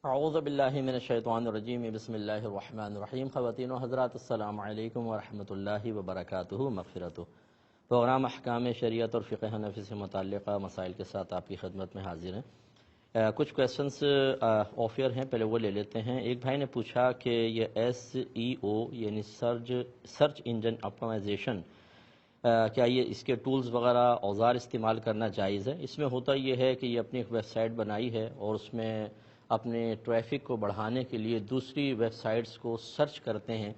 اعوذ باللہ من الشیطان الرجیم بسم اللہ الرحمن الرحیم خواتین و حضرات السلام علیکم ورحمۃ اللہ وبرکاتہ مغفرتہ پروگرام احکام شریعت اور فقہ حنفی سے متعلقہ مسائل کے ساتھ آپ کی خدمت میں حاضر ہیں۔ کچھ کویسچنس آف ایئر ہیں، پہلے وہ لے لیتے ہیں۔ ایک بھائی نے پوچھا کہ یہ SEO یعنی سرچ انجن آپٹمائزیشن کیا یہ اس کے ٹولز وغیرہ اوزار استعمال کرنا جائز ہے؟ اس میں ہوتا یہ ہے کہ یہ اپنی ایک ویب سائٹ بنائی ہے اور اس میں اپنے ٹریفک کو بڑھانے کے لیے دوسری ویب سائٹس کو سرچ کرتے ہیں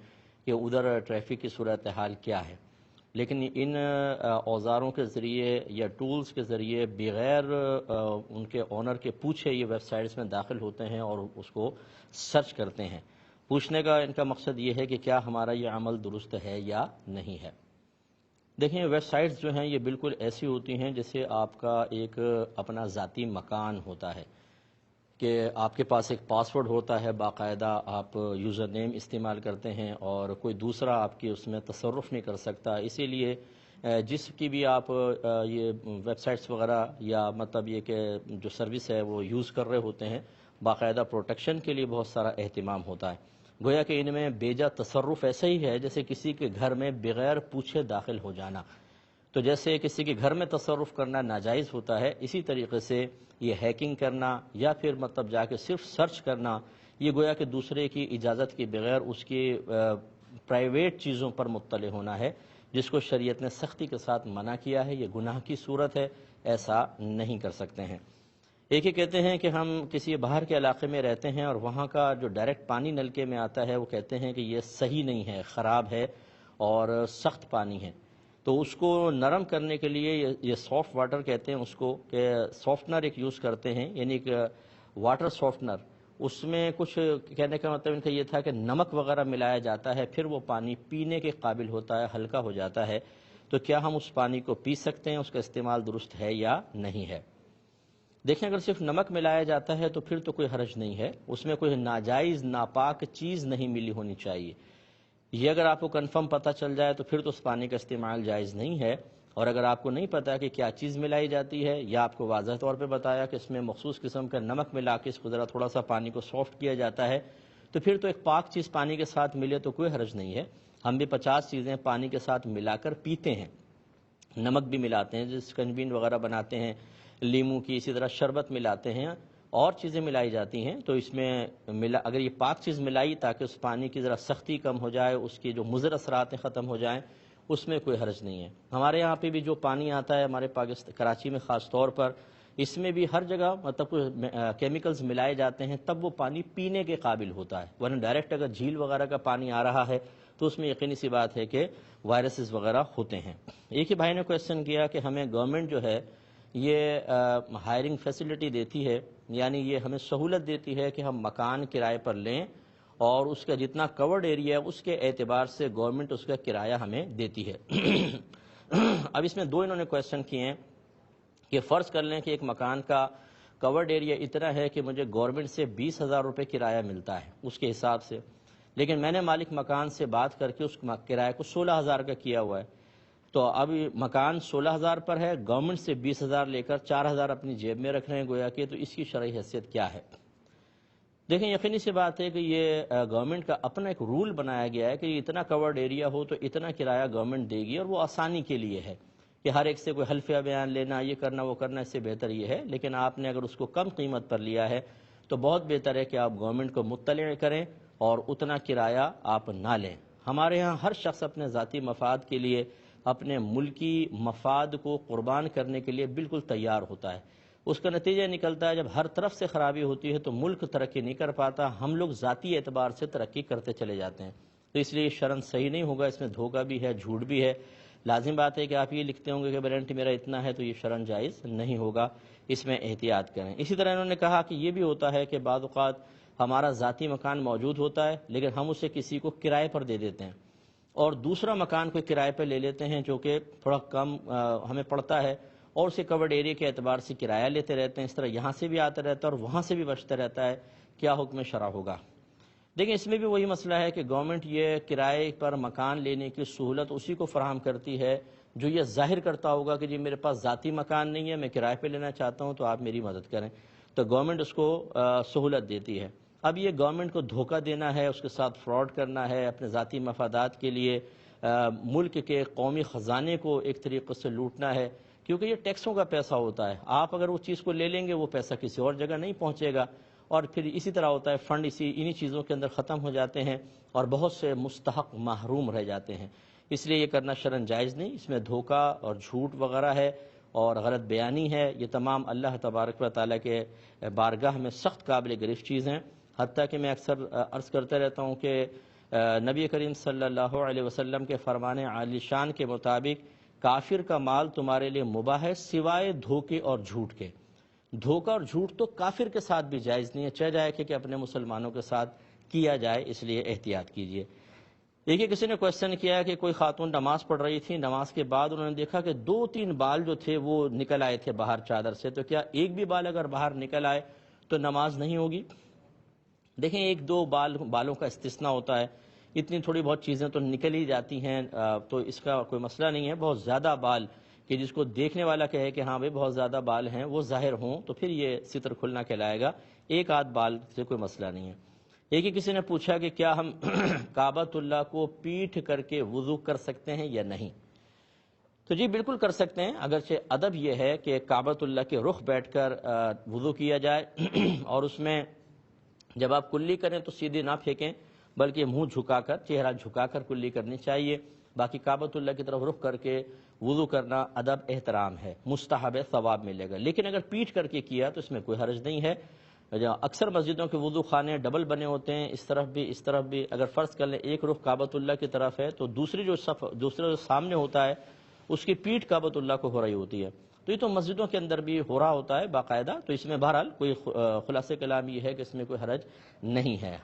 کہ ادھر ٹریفک کی صورتحال کیا ہے، لیکن ان اوزاروں کے ذریعے یا ٹولز کے ذریعے بغیر ان کے اونر کے پوچھے یہ ویب سائٹس میں داخل ہوتے ہیں اور اس کو سرچ کرتے ہیں۔ پوچھنے کا ان کا مقصد یہ ہے کہ کیا ہمارا یہ عمل درست ہے یا نہیں ہے۔ دیکھیں، ویب سائٹس جو ہیں یہ بالکل ایسی ہوتی ہیں جیسے آپ کا ایک اپنا ذاتی مکان ہوتا ہے کہ آپ کے پاس ایک پاسورڈ ہوتا ہے، باقاعدہ آپ یوزر نیم استعمال کرتے ہیں اور کوئی دوسرا آپ کی اس میں تصرف نہیں کر سکتا۔ اسی لیے جس کی بھی آپ یہ ویب سائٹس وغیرہ یا مطلب یہ کہ جو سروس ہے وہ یوز کر رہے ہوتے ہیں، باقاعدہ پروٹیکشن کے لیے بہت سارا اہتمام ہوتا ہے۔ گویا کہ ان میں بیجا تصرف ایسا ہی ہے جیسے کسی کے گھر میں بغیر پوچھے داخل ہو جانا۔ تو جیسے کسی کے گھر میں تصرف کرنا ناجائز ہوتا ہے، اسی طریقے سے یہ ہیکنگ کرنا یا پھر مطلب جا کے صرف سرچ کرنا، یہ گویا کہ دوسرے کی اجازت کے بغیر اس کی پرائیویٹ چیزوں پر مطلع ہونا ہے، جس کو شریعت نے سختی کے ساتھ منع کیا ہے۔ یہ گناہ کی صورت ہے، ایسا نہیں کر سکتے ہیں۔ ایک ہی کہتے ہیں کہ ہم کسی باہر کے علاقے میں رہتے ہیں اور وہاں کا جو ڈائریکٹ پانی نلکے میں آتا ہے وہ کہتے ہیں کہ یہ صحیح نہیں ہے، خراب ہے اور سخت پانی ہے۔ تو اس کو نرم کرنے کے لیے یہ سافٹ واٹر کہتے ہیں اس کو، کہ سافٹنر ایک یوز کرتے ہیں، یعنی ایک واٹر سافٹنر۔ اس میں کچھ کہنے کا مطلب ان کا یہ تھا کہ نمک وغیرہ ملایا جاتا ہے، پھر وہ پانی پینے کے قابل ہوتا ہے، ہلکا ہو جاتا ہے۔ تو کیا ہم اس پانی کو پی سکتے ہیں؟ اس کا استعمال درست ہے یا نہیں ہے؟ دیکھیں، اگر صرف نمک ملایا جاتا ہے تو پھر تو کوئی حرج نہیں ہے، اس میں کوئی ناجائز ناپاک چیز نہیں ملی ہونی چاہیے۔ یہ اگر آپ کو کنفرم پتہ چل جائے تو پھر تو اس پانی کا استعمال جائز نہیں ہے، اور اگر آپ کو نہیں پتہ کہ کیا چیز ملائی جاتی ہے یا آپ کو واضح طور پہ بتایا کہ اس میں مخصوص قسم کا نمک ملا کے اس کو ذرا تھوڑا سا پانی کو سافٹ کیا جاتا ہے، تو پھر تو ایک پاک چیز پانی کے ساتھ ملے تو کوئی حرج نہیں ہے۔ ہم بھی 50 چیزیں پانی کے ساتھ ملا کر پیتے ہیں، نمک بھی ملاتے ہیں، جس کنجبین وغیرہ بناتے ہیں، لیموں کی اسی طرح شربت ملاتے ہیں، اور چیزیں ملائی جاتی ہیں۔ تو اس میں اگر یہ پاک چیز ملائی تاکہ اس پانی کی ذرا سختی کم ہو جائے، اس کی جو مضر اثرات ختم ہو جائیں، اس میں کوئی حرج نہیں ہے۔ ہمارے یہاں پہ بھی جو پانی آتا ہے ہمارے کراچی میں خاص طور پر، اس میں بھی ہر جگہ مطلب کیمیکلز ملائے جاتے ہیں، تب وہ پانی پینے کے قابل ہوتا ہے، ورنہ ڈائریکٹ اگر جھیل وغیرہ کا پانی آ رہا ہے تو اس میں یقینی سی بات ہے کہ وائرسز وغیرہ ہوتے ہیں۔ ایک ہی بھائی نے کویسچن کیا کہ ہمیں گورنمنٹ جو ہے یہ ہائرنگ فیسلٹی دیتی ہے، یعنی یہ ہمیں سہولت دیتی ہے کہ ہم مکان کرائے پر لیں اور اس کا جتنا کورڈ ایریا ہے اس کے اعتبار سے گورنمنٹ اس کا کرایہ ہمیں دیتی ہے۔ اب اس میں دو انہوں نے کویسچن کیے ہیں کہ فرض کر لیں کہ ایک مکان کا کورڈ ایریا اتنا ہے کہ مجھے گورنمنٹ سے 20,000 روپے کرایہ ملتا ہے اس کے حساب سے، لیکن میں نے مالک مکان سے بات کر کے اس کرایہ کو 16,000 کا کیا ہوا ہے، تو اب مکان 16,000 پر ہے، گورنمنٹ سے 20,000 لے کر 4,000 اپنی جیب میں رکھ رہے ہیں گویا کہ، تو اس کی شرعی حیثیت کیا ہے؟ دیکھیں، یقینی سی بات ہے کہ یہ گورنمنٹ کا اپنا ایک رول بنایا گیا ہے کہ اتنا کورڈ ایریا ہو تو اتنا کرایہ گورنمنٹ دے گی، اور وہ آسانی کے لیے ہے کہ ہر ایک سے کوئی حلفیہ بیان لینا، یہ کرنا وہ کرنا، اس سے بہتر یہ ہے۔ لیکن آپ نے اگر اس کو کم قیمت پر لیا ہے تو بہت بہتر ہے کہ آپ گورنمنٹ کو مطلع کریں اور اتنا کرایہ آپ نہ لیں۔ ہمارے ہاں ہر شخص اپنے ذاتی مفاد کے لیے، اپنے ملکی مفاد کو قربان کرنے کے لیے بالکل تیار ہوتا ہے۔ اس کا نتیجہ نکلتا ہے جب ہر طرف سے خرابی ہوتی ہے تو ملک ترقی نہیں کر پاتا، ہم لوگ ذاتی اعتبار سے ترقی کرتے چلے جاتے ہیں۔ تو اس لیے شرن صحیح نہیں ہوگا، اس میں دھوکہ بھی ہے، جھوٹ بھی ہے۔ لازم بات ہے کہ آپ یہ لکھتے ہوں گے کہ رینٹ میرا اتنا ہے، تو یہ شرن جائز نہیں ہوگا، اس میں احتیاط کریں۔ اسی طرح انہوں نے کہا کہ یہ بھی ہوتا ہے کہ بعض اوقات ہمارا ذاتی مکان موجود ہوتا ہے لیکن ہم اسے کسی کو کرائے پر دے دیتے ہیں، اور دوسرا مکان کوئی کرائے پہ لے لیتے ہیں جو کہ تھوڑا کم ہمیں پڑتا ہے، اور اسے کورڈ ایریا کے اعتبار سے کرایہ لیتے رہتے ہیں۔ اس طرح یہاں سے بھی آتا رہتا ہے اور وہاں سے بھی بچتا رہتا ہے، کیا حکم شرع ہوگا؟ دیکھیں، اس میں بھی وہی مسئلہ ہے کہ گورنمنٹ یہ کرائے پر مکان لینے کی سہولت اسی کو فراہم کرتی ہے جو یہ ظاہر کرتا ہوگا کہ جی میرے پاس ذاتی مکان نہیں ہے، میں کرائے پہ لینا چاہتا ہوں، تو آپ میری مدد کریں۔ تو گورنمنٹ اس کو سہولت دیتی ہے۔ اب یہ گورنمنٹ کو دھوکہ دینا ہے، اس کے ساتھ فراڈ کرنا ہے، اپنے ذاتی مفادات کے لیے ملک کے قومی خزانے کو ایک طریقے سے لوٹنا ہے، کیونکہ یہ ٹیکسوں کا پیسہ ہوتا ہے۔ آپ اگر اس چیز کو لے لیں گے وہ پیسہ کسی اور جگہ نہیں پہنچے گا، اور پھر اسی طرح ہوتا ہے، فنڈ انہی چیزوں کے اندر ختم ہو جاتے ہیں اور بہت سے مستحق محروم رہ جاتے ہیں۔ اس لیے یہ کرنا شرعاً جائز نہیں، اس میں دھوکہ اور جھوٹ وغیرہ ہے اور غلط بیانی ہے، یہ تمام اللہ تبارک و تعالیٰ کے بارگاہ میں سخت قابل گرفت چیز ہیں۔ حتیٰ کہ میں اکثر عرض کرتے رہتا ہوں کہ نبی کریم صلی اللہ علیہ وسلم کے فرمان عالی شان کے مطابق کافر کا مال تمہارے لیے مباح ہے سوائے دھوکے اور جھوٹ کے۔ دھوکہ اور جھوٹ تو کافر کے ساتھ بھی جائز نہیں ہے، چاہے جائے کہ اپنے مسلمانوں کے ساتھ کیا جائے، اس لیے احتیاط کیجیے۔ دیکھیے کسی نے کوشچن کیا کہ کوئی خاتون نماز پڑھ رہی تھی، نماز کے بعد انہوں نے دیکھا کہ 2-3 بال جو تھے وہ نکل آئے تھے باہر چادر سے، تو کیا ایک بھی بال اگر باہر نکل آئے تو نماز نہیں ہوگی؟ دیکھیں 1-2 بالوں کا استثناء ہوتا ہے، اتنی تھوڑی بہت چیزیں تو نکل ہی جاتی ہیں، تو اس کا کوئی مسئلہ نہیں ہے۔ بہت زیادہ بال کہ جس کو دیکھنے والا کہے کہ ہاں بھئی بہت زیادہ بال ہیں وہ ظاہر ہوں تو پھر یہ ستر کھلنا کہلائے گا، 1-8 بال سے کوئی مسئلہ نہیں ہے۔ ایک ہی کسی نے پوچھا کہ کیا ہم کعبۃ اللہ کو پیٹھ کر کے وضو کر سکتے ہیں یا نہیں؟ تو جی بالکل کر سکتے ہیں، اگرچہ ادب یہ ہے کہ کعبۃ اللہ کے رخ بیٹھ کر وضو کیا جائے اور اس میں جب آپ کلی کریں تو سیدھی نہ پھینکیں بلکہ منہ جھکا کر، چہرہ جھکا کر کلی کرنی چاہیے۔ باقی کعبۃ اللہ کی طرف رخ کر کے وضو کرنا ادب احترام ہے، مستحب ہے، ثواب ملے گا۔ لیکن اگر پیٹھ کر کے کیا تو اس میں کوئی حرج نہیں ہے۔ اکثر مسجدوں کے وضو خانے ڈبل بنے ہوتے ہیں، اس طرف بھی اس طرف بھی، اگر فرض کر لیں ایک رخ کعبۃ اللہ کی طرف ہے تو دوسرا جو سامنے ہوتا ہے اس کی پیٹھ کعبۃ اللہ کو ہو رہی ہوتی ہے، تو یہ تو مسجدوں کے اندر بھی ہو رہا ہوتا ہے باقاعدہ، تو اس میں بہرحال کوئی خلاصہ کلام یہ ہے کہ اس میں کوئی حرج نہیں ہے۔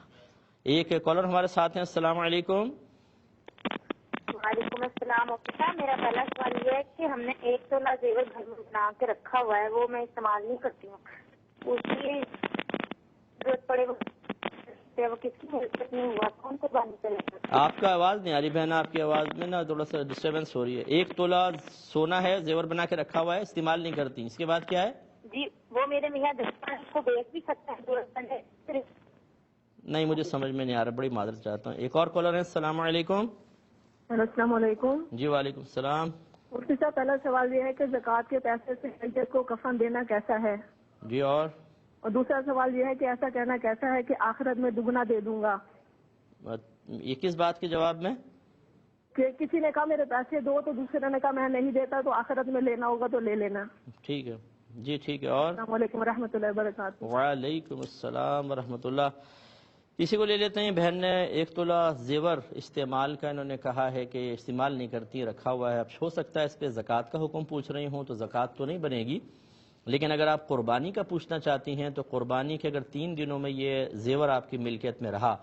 ایک کالر ہمارے ساتھ ہیں، السلام علیکم۔ وعلیکم السلام۔ صاحب میرا پہلا سوال یہ ہے کہ ہم نے 1 تولہ زیور گھر میں بنا کے رکھا ہوا ہے، وہ میں استعمال نہیں کرتی ہوں، اس کی ضرورت پڑے وہ کس کی ضرورت نہیں ہوا، کون قربانی کرے گا؟ آپ کا آواز نہیں آ رہی بہن، آپ کی آواز میں نا تھوڑا سا ڈسٹربنس ہو رہی ہے۔ 1 تولہ سونا ہے، زیور بنا کے رکھا ہوا ہے، استعمال نہیں کرتی، اس کے بعد کیا ہے؟ جی وہ میرے میاں دستان اس کو بیچ بھی سکتا ہے، ضرورت پڑے۔ نہیں مجھے سمجھ میں نہیں آ رہا، بڑی معذرت چاہتا ہوں۔ ایک اور کالر ہے، السلام علیکم۔ السلام علیکم جی وعلیکم السلام۔ مفتی صاحب پہلا سوال یہ ہے کہ زکوٰۃ کے پیسے سے میت کو کفن دینا کیسا ہے؟ جی اور دوسرا سوال یہ ہے کہ ایسا کہنا کیسا ہے کہ آخرت میں دگنا دے دوں گا؟ یہ کس بات کے جواب میں؟ کہ کسی نے کہا میرے پیسے دو تو دوسرے نے کہا میں نہیں دیتا، تو آخرت میں لینا ہوگا تو لے لینا۔ ٹھیک ہے جی ٹھیک ہے۔ اور السلام علیکم و رحمۃ اللہ وبرکاتہ۔ وعلیکم السلام ورحمۃ اللہ۔ اسی کو لے لیتے ہیں۔ بہن نے 1 تولہ زیور استعمال کا انہوں نے کہا ہے کہ استعمال نہیں کرتی، رکھا ہوا ہے، اب ہو سکتا ہے اس پہ زکوٰۃ کا حکم پوچھ رہی ہوں تو زکوٰۃ تو نہیں بنے گی، لیکن اگر آپ قربانی کا پوچھنا چاہتی ہیں تو قربانی کے اگر 3 دنوں میں یہ زیور آپ کی ملکیت میں رہا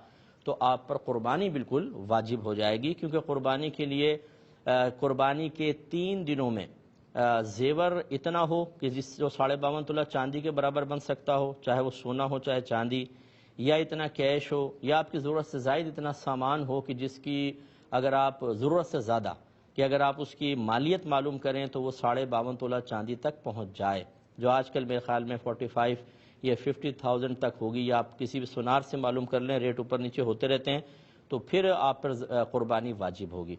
تو آپ پر قربانی بالکل واجب ہو جائے گی، کیونکہ قربانی کے لیے قربانی کے 3 دنوں میں زیور اتنا ہو کہ جس جو 52.5 تولہ چاندی کے برابر بن سکتا ہو، چاہے وہ سونا ہو چاہے چاندی، یا اتنا کیش ہو، یا آپ کی ضرورت سے زائد اتنا سامان ہو کہ جس کی اگر آپ ضرورت سے زیادہ کہ اگر آپ اس کی مالیت معلوم کریں تو وہ 52.5 تولہ چاندی تک پہنچ جائے، جو آج کل میرے خیال میں 45 یا 50,000 تک ہوگی، یا آپ کسی بھی سونار سے معلوم کر لیں، ریٹ اوپر نیچے ہوتے رہتے ہیں، تو پھر آپ پر قربانی واجب ہوگی۔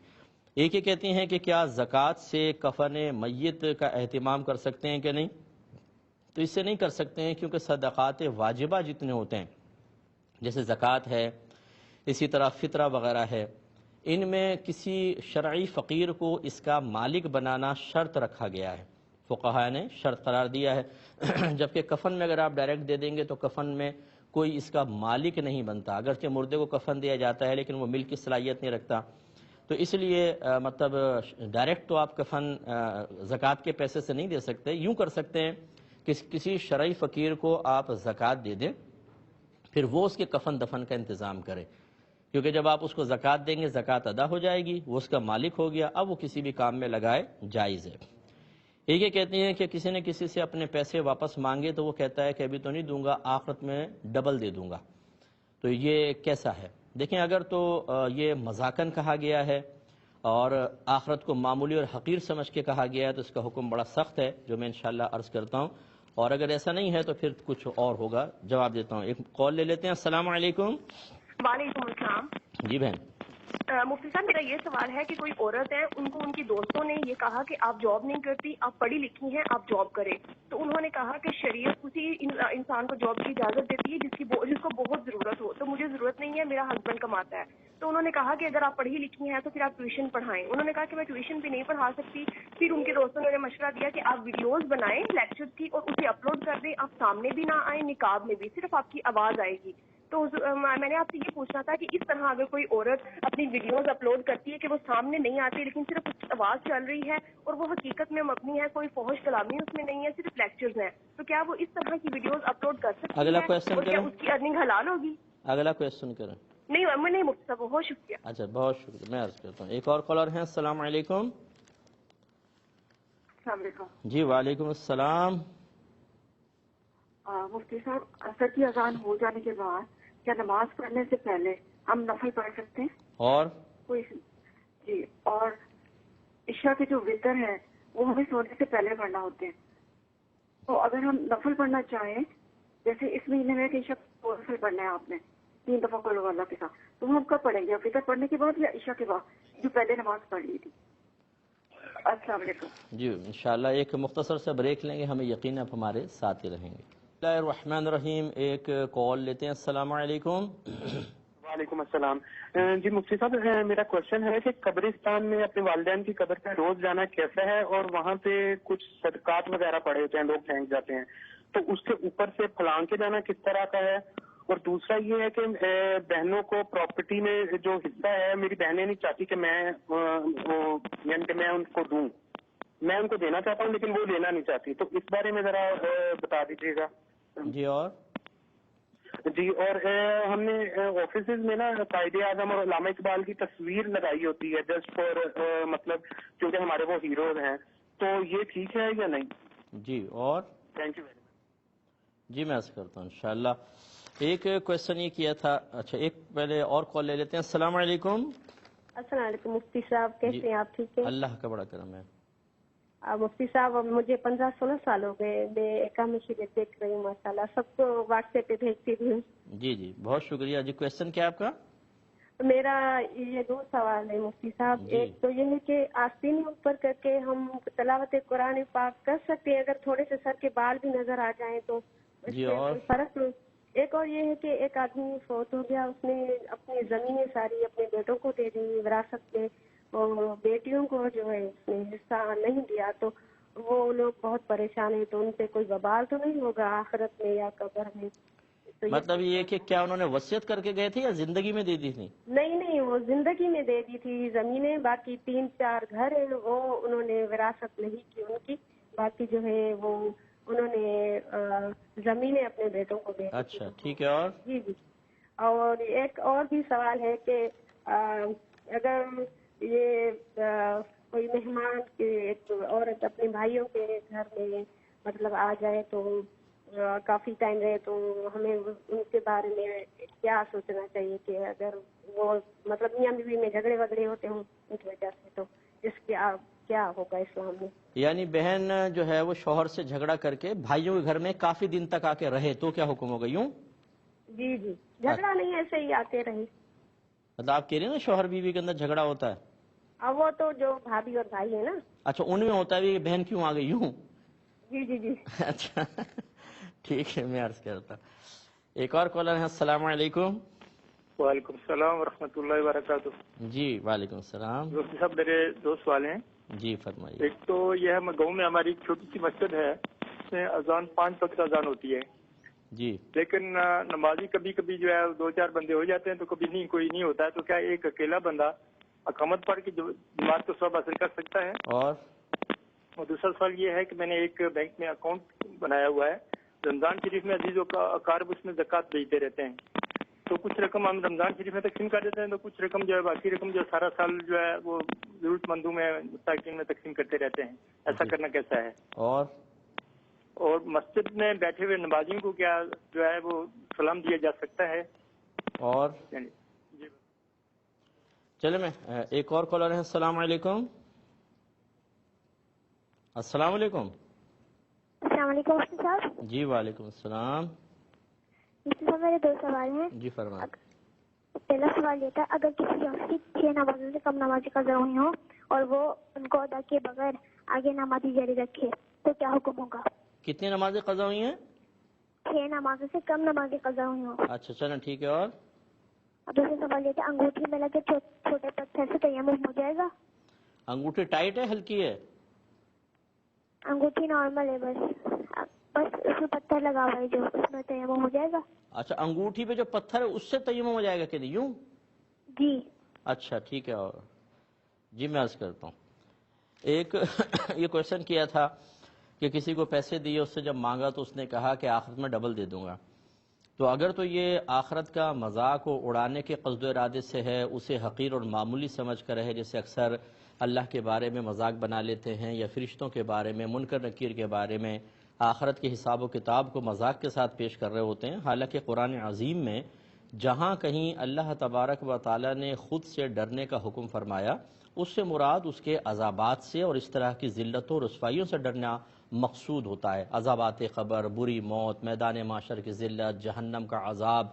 ایک یہ کہتی ہیں کہ کیا زکوٰۃ سے کفن میت کا اہتمام کر سکتے ہیں کہ نہیں؟ تو اس سے نہیں کر سکتے ہیں، کیونکہ صدقات واجبہ جتنے ہوتے ہیں جیسے زکوٰۃ ہے، اسی طرح فطرہ وغیرہ ہے، ان میں کسی شرعی فقیر کو اس کا مالک بنانا شرط رکھا گیا ہے، فقہاء نے شرط قرار دیا ہے، جبکہ کفن میں اگر آپ ڈائریکٹ دے دیں گے تو کفن میں کوئی اس کا مالک نہیں بنتا، اگرچہ مردے کو کفن دیا جاتا ہے لیکن وہ ملک کی صلاحیت نہیں رکھتا، تو اس لیے مطلب ڈائریکٹ تو آپ کفن زکوٰۃ کے پیسے سے نہیں دے سکتے، یوں کر سکتے ہیں کہ کسی شرعی فقیر کو آپ زکوٰۃ دے دیں، پھر وہ اس کے کفن دفن کا انتظام کرے، کیونکہ جب آپ اس کو زکوٰۃ دیں گے زکوٰۃ ادا ہو جائے گی، وہ اس کا مالک ہو گیا، اب وہ کسی بھی کام میں لگائے جائز ہے۔ ایک یہ کہتی ہیں کہ کسی نے کسی سے اپنے پیسے واپس مانگے تو وہ کہتا ہے کہ ابھی تو نہیں دوں گا، آخرت میں ڈبل دے دوں گا، تو یہ کیسا ہے؟ دیکھیں اگر تو یہ مذاقاً کہا گیا ہے اور آخرت کو معمولی اور حقیر سمجھ کے کہا گیا ہے تو اس کا حکم بڑا سخت ہے، جو میں انشاءاللہ عرض کرتا ہوں، اور اگر ایسا نہیں ہے تو پھر کچھ اور ہوگا. جواب دیتا ہوں. ایک کال لے لیتے ہیں. السلام علیکم. وعلیکم السلام. جی بہن. مفتی صاحب میرا یہ سوال ہے کہ کوئی عورت ہے, ان کو ان کی دوستوں نے یہ کہا کہ آپ جاب نہیں کرتی, آپ پڑھی لکھی ہیں, آپ جاب کریں. تو انہوں نے کہا کہ شریعت اسی انسان کو جاب کی اجازت دیتی ہے جس کو بہت ضرورت ہو. تو مجھے ضرورت نہیں ہے, میرا ہسبینڈ کماتا ہے. تو انہوں نے کہا کہ اگر آپ پڑھی لکھی ہیں تو پھر آپ ٹیوشن پڑھائیں. انہوں نے کہا کہ میں ٹیوشن بھی نہیں پڑھا سکتی. پھر ان کے دوستوں نے انہیں مشورہ دیا کہ آپ ویڈیوز بنائیں لیکچر کی اور اسے اپلوڈ کر دیں. آپ سامنے بھی نہ آئیں, نقاب میں بھی, صرف آپ کی آواز آئے گی. تو میں نے آپ سے یہ پوچھنا تھا کہ اس طرح اگر کوئی عورت اپنی ویڈیوز اپلوڈ کرتی ہے کہ وہ سامنے نہیں آتی لیکن صرف اس کی آواز چل رہی ہے اور وہ حقیقت میں مبنی ہے, کوئی فحش کلامی اس میں نہیں ہے, صرف لیکچرز ہیں, تو کیا وہ اس طرح کی ویڈیوز اپلوڈ کر سکتی اگلا ہے کویشچن اور کیا کریں. اس کی ارننگ حلال ہوگی؟ اگلا کویشچن کریں. نہیں نہیں مفتی صاحب, بہت شکریہ. اچھا بہت شکریہ. میں عرض کرتا ہوں. ایک اور کالر ہیں. السلام علیکم. السلام علیکم. جی وعلیکم السلام. مفتی صاحب, عصر کی اذان ہو جانے کے بعد کیا نماز پڑھنے سے پہلے ہم نفل پڑھ سکتے ہیں؟ اور کوئی جی, اور عشاء کے جو وتر ہے وہ ہمیں سونے سے پہلے پڑھنا ہوتے ہیں. تو اگر ہم نفل پڑھنا چاہیں, جیسے اس مہینے میں کہ عشاء کو نفل پڑھنا ہے آپ نے 3 دفعہ قل اللہ کے ساتھ, تو ہم کب پڑھیں گے؟ وتر پڑھنے کے بعد یا عشاء کے بعد جو پہلے نماز پڑھ لی تھی؟ السلام علیکم. جی انشاءاللہ ایک مختصر سے بریک لیں گے. ہمیں یقین ہے آپ ہمارے ساتھ ہی رہیں گے. بسم اللہ الرحمن الرحیم. ایک کال لیتے ہیں. السلام علیکم. وعلیکم السلام. جی مفتی صاحب, میرا کوشچن ہے کہ قبرستان میں اپنے والدین کی قبر پہ روز جانا کیسا ہے, اور وہاں پہ کچھ صدقات وغیرہ پڑے ہوتے ہیں, لوگ پھینک جاتے ہیں, تو اس کے اوپر سے پھلانگ کے جانا کس طرح کا ہے؟ اور دوسرا یہ ہے کہ بہنوں کو پراپرٹی میں جو حصہ ہے, میری بہنیں نہیں چاہتی کہ میں یعنی کہ میں ان کو دوں. میں ان کو دینا چاہتا ہوں لیکن وہ لینا نہیں چاہتی, تو اس بارے میں ذرا بتا دیجیے گا. جی اور جی, اور ہم نے آفیسز میں نا قائد اعظم اور علامہ اقبال کی تصویر لگائی ہوتی ہے جسٹ فار مطلب کیونکہ ہمارے وہ ہیروز ہیں, تو یہ ٹھیک ہے یا نہیں؟ جی اور تھینک یو ویری مچ. جی میں عرض کرتا ہوں انشاءاللہ. ایک کویشچن یہ کیا تھا. اچھا ایک پہلے اور کال لے لیتے ہیں. السلام علیکم. السلام علیکم مفتی صاحب, کیسے ہیں آپ؟ ٹھیک ہے اللہ کا بڑا کرم ہے. مفتی صاحب, مجھے 15-16 سال ہو گئے, میں اقامہ شریعت دیکھ رہی ہوں ماشاء اللہ, سب کو واٹس ایپ پہ بھیجتی بھی ہوں. جی جی بہت شکریہ. جی کویشچن کیا آپ کا؟ میرا یہ 2 سوال ہے مفتی صاحب. جی. ایک تو یہ ہے کہ آستین اوپر کر کے ہم تلاوت قرآن پاک کر سکتے ہیں اگر تھوڑے سے سر کے بال بھی نظر آ جائیں تو اس جی سے اور فرق. ایک اور یہ ہے کہ ایک آدمی فوت ہو گیا, اس نے اپنی زمینیں ساری اپنے بیٹوں کو دے دی وراثت میں, اور بیٹیوں کو جو ہے اس نے حصہ نہیں دیا, تو وہ لوگ بہت پریشان ہیں. تو ان پہ کوئی وبال تو نہیں ہوگا آخرت میں یا قبر میں؟ تو مطلب یہ کہ کیا انہوں نے وصیت کر کے گئے تھے یا زندگی میں دے دی تھی؟ نہیں, وہ زندگی میں دے دی تھی زمینیں, باقی 3-4 گھر ہیں وہ انہوں نے وراثت نہیں کی ان کی, باقی جو ہے وہ انہوں نے زمینیں اپنے بیٹوں کو دے دی. اچھا ٹھیک ہے. اور جی جی. اور ایک اور بھی سوال ہے کہ اگر یہ کوئی مہمان کے ایک عورت اپنے بھائیوں کے گھر میں مطلب آ جائے تو کافی ٹائم رہے, تو ہمیں ان کے بارے میں کیا سوچنا چاہیے کہ اگر وہ مطلب میاں بیوی میں جھگڑے وگڑے ہوتے ہوں اس وجہ سے, تو اس کے کیا ہوگا اسلام میں؟ یعنی بہن جو ہے وہ شوہر سے جھگڑا کر کے بھائیوں کے گھر میں کافی دن تک آ کے رہے تو کیا حکم ہوگا؟ یوں جی جی, جھگڑا نہیں, ایسے ہی آتے رہے. مطلب آپ کہہ رہے ہیں نا شوہر بیوی کے اندر جھگڑا ہوتا ہے. اب وہ تو جو بھابھی اور بھائی ہے نا. اچھا ان میں ہوتا ہے بھی بہن کیوں آ گئی یوں؟ جی جی جی. اچھا ٹھیک ہے, میں عرض کرتا. ایک اور کالر ہے. السلام علیکم. وعلیکم السلام ورحمۃ اللہ وبرکاتہ. جی وعلیکم السلام. مفتی صاحب میرے 2 سوال ہیں. جی فرمائیے. ایک تو یہ ہے, گاؤں میں ہماری ایک چھوٹی سی مسجد ہے, اس میں اذان 5 وقت اذان ہوتی ہے. جی. لیکن نمازی کبھی کبھی جو ہے 2-4 بندے ہو جاتے ہیں, تو کبھی نہیں کوئی نہیں ہوتا ہے, تو کیا ایک اکیلا بندہ اقامت پڑھ کے جماعت کو ثواب حاصل کر سکتا ہے؟ اور دوسرا سوال یہ ہے کہ میں نے ایک بینک میں اکاؤنٹ بنایا ہوا ہے, رمضان شریف میں عزیزوں کا اقارب اس میں زکوٰۃ بھیجتے رہتے ہیں, تو کچھ رقم ہم رمضان شریف میں تقسیم کر دیتے ہیں, تو کچھ رقم جو ہے باقی رقم جو سارا سال جو ہے وہ ضرورت مندوں میں مساکین میں تقسیم کرتے رہتے ہیں. ایسا کرنا کیسا ہے؟ اور مسجد میں بیٹھے ہوئے نمازیوں کو کیا جو ہے وہ سلام دیا جا سکتا ہے؟ اور چلے میں ایک اور کالر ہے. السلام علیکم. السلام علیکم. السلام علیکم مفتی صاحب. جی وعلیکم السلام. مفتی صاحب میرے 2 سوال ہیں. جی فرمائیں. پہلا سوال یہ تھا اگر کسی شخص کی 6 نمازوں سے کم نمازی قضا ہوئی ہوں اور وہ ان کو ادا کیے بغیر آگے نمازی جاری رکھے تو کیا حکم ہوگا؟ کتنی نمازیں قضا ہوئی ہیں؟ 6 نمازوں سے کم نمازی قضا ہوئی ہوں. اچھا چلیں ٹھیک ہے. اور دوسرا سوال یہ تھا انگوٹھی میں لگے چھوٹے پتھر سے تیمم ہو جائے گا؟ انگوٹھی ٹائٹ ہے ہلکی ہے؟ انگوٹھی نارمل ہے بس اس میں پتھر لگا ہوا ہے جو اس میں تیمم ہو جائے گا. اچھا انگوٹھی پہ جو پتھر ہے اس سے تیمم ہو جائے گا کہ نہیں یوں؟ جی. اچھا ٹھیک ہے. اور جی میں عرض کرتا ہوں. ایک یہ کویشچن کیا تھا کہ کسی کو پیسے دیے اس سے جب مانگا تو اس نے کہا کہ آخرت میں ڈبل دے دوں گا. تو اگر تو یہ آخرت کا مذاق و اڑانے کے قصد و ارادے سے ہے اسے حقیر اور معمولی سمجھ کر ہے جیسے اکثر اللہ کے بارے میں مذاق بنا لیتے ہیں یا فرشتوں کے بارے میں منکر نکیر کے بارے میں آخرت کے حساب و کتاب کو مذاق کے ساتھ پیش کر رہے ہوتے ہیں. حالانکہ قرآن عظیم میں جہاں کہیں اللہ تبارک و تعالیٰ نے خود سے ڈرنے کا حکم فرمایا اس سے مراد اس کے عذابات سے اور اس طرح کی ذلتوں و رسوائیوں سے ڈرنا مقصود ہوتا ہے. عذابات قبر، بری موت، میدان معاشر کی ذلت، جہنم کا عذاب.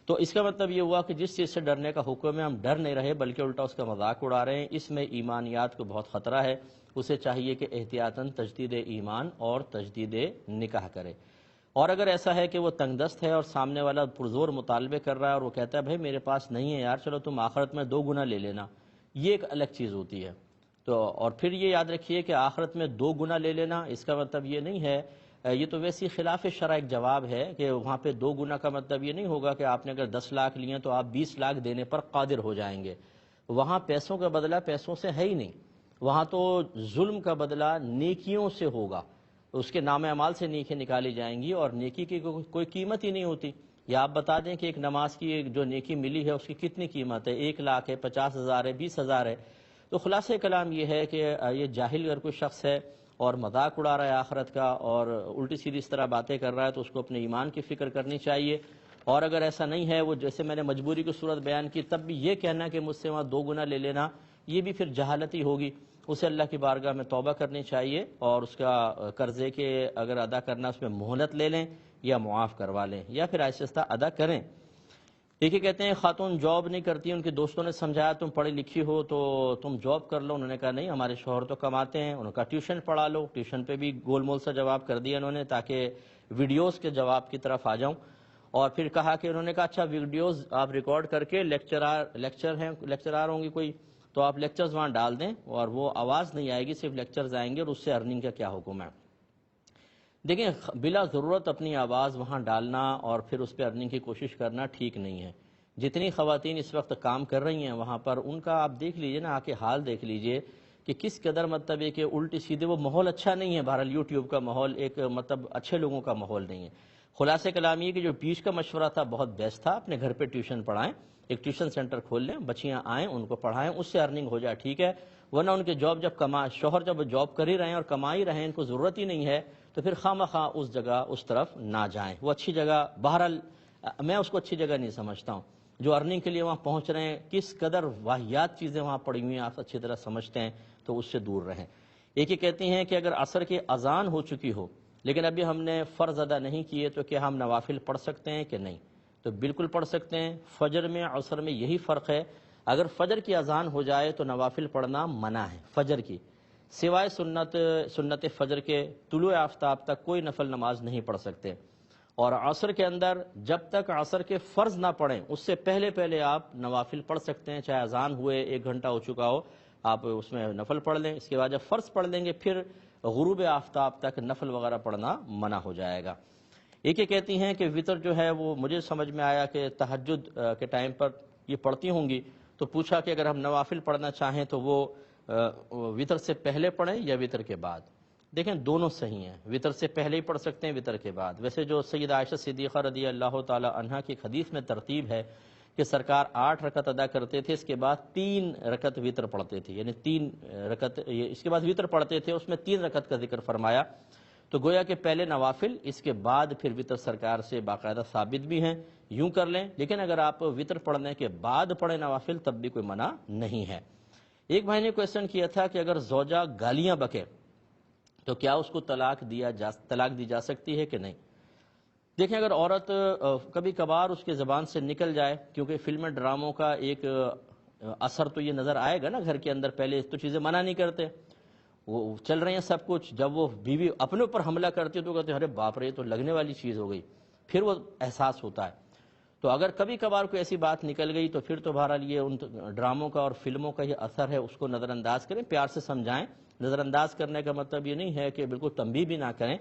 تو اس کا مطلب یہ ہوا کہ جس چیز سے ڈرنے کا حکم ہے ہم ڈر نہیں رہے بلکہ الٹا اس کا مذاق اڑا رہے ہیں. اس میں ایمانیات کو بہت خطرہ ہے. اسے چاہیے کہ احتیاطاً تجدید ایمان اور تجدید نکاح کرے. اور اگر ایسا ہے کہ وہ تنگ دست ہے اور سامنے والا پرزور مطالبے کر رہا ہے اور وہ کہتا ہے بھائی میرے پاس نہیں ہے یار چلو تم آخرت میں 2 گنا لے لینا، یہ ایک الگ چیز ہوتی ہے. تو اور پھر یہ یاد رکھیے کہ آخرت میں 2 گنا لے لینا اس کا مطلب یہ نہیں ہے، یہ تو ویسی خلاف شرع ایک جواب ہے کہ وہاں پہ 2 گنا کا مطلب یہ نہیں ہوگا کہ آپ نے اگر 10 لاکھ لیے تو آپ 20 لاکھ دینے پر قادر ہو جائیں گے. وہاں پیسوں کا بدلہ پیسوں سے ہے ہی نہیں، وہاں تو ظلم کا بدلہ نیکیوں سے ہوگا. اس کے نام اعمال سے نیکیاں نکالی جائیں گی اور نیکی کی کوئی قیمت ہی نہیں ہوتی. یا آپ بتا دیں کہ ایک نماز کی جو نیکی ملی ہے اس کی کتنی قیمت ہے؟ 1 لاکھ ہے، 50,000 ہے، 20,000 ہے. تو خلاصہ کلام یہ ہے کہ یہ جاہل اگر کوئی شخص ہے اور مذاق اڑا رہا ہے آخرت کا اور الٹی سیدھی اس طرح باتیں کر رہا ہے تو اس کو اپنے ایمان کی فکر کرنی چاہیے. اور اگر ایسا نہیں ہے، وہ جیسے میں نے مجبوری کی صورت بیان کی، تب بھی یہ کہنا کہ مجھ سے وہاں 2 گنا لے لینا یہ بھی پھر جہالت ہی ہوگی. اسے اللہ کی بارگاہ میں توبہ کرنی چاہیے اور اس کا قرضے کے اگر ادا کرنا اس میں مہلت لے لیں یا معاف کروا لیں یا پھر آہستہ ادا کریں. ایک کہتے ہیں خاتون جاب نہیں کرتی، ان کے دوستوں نے سمجھایا تم پڑھی لکھی ہو تو تم جاب کر لو. انہوں نے کہا نہیں ہمارے شوہر تو کماتے ہیں. انہوں نے کہا ٹیوشن پڑھا لو. ٹیوشن پہ بھی گول مول سا جواب کر دیا انہوں نے تاکہ ویڈیوز کے جواب کی طرف آ جاؤں. اور پھر کہا کہ انہوں نے کہا اچھا ویڈیوز آپ ریکارڈ کر کے لیکچرار ہوں گی کوئی تو آپ لیکچرز وہاں ڈال دیں اور وہ آواز نہیں آئے گی صرف لیکچرز آئیں گے اور اس سے ارننگ کا کیا حکم ہے. دیکھیں بلا ضرورت اپنی آواز وہاں ڈالنا اور پھر اس پہ ارننگ کی کوشش کرنا ٹھیک نہیں ہے. جتنی خواتین اس وقت کام کر رہی ہیں وہاں پر ان کا آپ دیکھ لیجئے نا، آ کے حال دیکھ لیجئے کہ کس قدر مطلب ہے کہ الٹی سیدھے وہ ماحول اچھا نہیں ہے. بہرحال یوٹیوب کا ماحول ایک مطلب اچھے لوگوں کا ماحول نہیں ہے. خلاصہ کلام یہ کہ جو بیچ کا مشورہ تھا بہت بیسٹ تھا. اپنے گھر پہ ٹیوشن پڑھائیں، ایک ٹیوشن سینٹر کھول لیں، بچیاں آئیں ان کو پڑھائیں، اس سے ارننگ ہو جائے ٹھیک ہے. ورنہ ان کے شوہر جب جاب کر ہی رہے ہیں اور کما ہی رہے ہیں، ان کو ضرورت ہی نہیں ہے تو پھر خواہ اس جگہ اس طرف نہ جائیں. وہ اچھی جگہ بہرحال میں اس کو اچھی جگہ نہیں سمجھتا ہوں. جو ارننگ کے لیے وہاں پہنچ رہے ہیں کس قدر واہیات چیزیں وہاں پڑی ہوئی ہیں آپ اچھی طرح سمجھتے ہیں تو اس سے دور رہیں. ایک یہ کہتی ہیں کہ اگر عصر کی اذان ہو چکی ہو لیکن ابھی ہم نے فرض ادا نہیں کیے تو کیا ہم نوافل پڑھ سکتے ہیں کہ نہیں؟ تو بالکل پڑھ سکتے ہیں. فجر میں عصر میں یہی فرق ہے. اگر فجر کی اذان ہو جائے تو نوافل پڑھنا منع ہے فجر کی، سوائے سنت فجر کے طلوع آفتاب تک کوئی نفل نماز نہیں پڑھ سکتے. اور عصر کے اندر جب تک عصر کے فرض نہ پڑھیں اس سے پہلے آپ نوافل پڑھ سکتے ہیں. چاہے اذان ہوئے 1 گھنٹہ ہو چکا ہو آپ اس میں نفل پڑھ لیں. اس کے بعد جب فرض پڑھ لیں گے پھر غروب آفتاب تک نفل وغیرہ پڑھنا منع ہو جائے گا. ایک یہ کہتی ہیں کہ وطر جو ہے وہ مجھے سمجھ میں آیا کہ تہجد کے ٹائم پر یہ پڑھتی ہوں گی تو پوچھا کہ اگر ہم نوافل پڑھنا چاہیں تو وہ وطر سے پہلے پڑھیں یا وطر کے بعد؟ دیکھیں دونوں صحیح ہیں. وطر سے پہلے ہی پڑھ سکتے ہیں، وطر کے بعد. ویسے جو سیدہ عائشہ صدیقہ رضی اللہ تعالی عنہا کی حدیث میں ترتیب ہے کہ سرکار 8 رکعت ادا کرتے تھے، اس کے بعد 3 رکعت وطر پڑھتے تھے، یعنی 3 رکعت اس کے بعد وطر پڑھتے تھے، اس میں 3 رکعت کا ذکر فرمایا. تو گویا کہ پہلے نوافل اس کے بعد پھر وطر سرکار سے باقاعدہ ثابت بھی ہیں، یوں کر لیں. لیکن اگر آپ وطر پڑھنے کے بعد پڑھیں نوافل تب بھی کوئی منع نہیں ہے. ایک بھائی نے کویسچن کیا تھا کہ اگر زوجہ گالیاں بکے تو کیا اس کو طلاق دی جا سکتی ہے کہ نہیں؟ دیکھیں، اگر عورت کبھی کبھار اس کے زبان سے نکل جائے، کیونکہ فلم ڈراموں کا ایک اثر تو یہ نظر آئے گا نا گھر کے اندر، پہلے تو چیزیں منع نہیں کرتے، وہ چل رہے ہیں سب کچھ، جب وہ بیوی اپنے اوپر حملہ کرتی ہے تو کہتے ہیں ارے باپ رے، یہ تو لگنے والی چیز ہو گئی، پھر وہ احساس ہوتا ہے۔ تو اگر کبھی کبھار کوئی ایسی بات نکل گئی تو پھر تو بہرحال یہ ان ڈراموں کا اور فلموں کا یہ اثر ہے، اس کو نظر انداز کریں، پیار سے سمجھائیں۔ نظر انداز کرنے کا مطلب یہ نہیں ہے کہ بالکل تنبیہ بھی نہ کریں،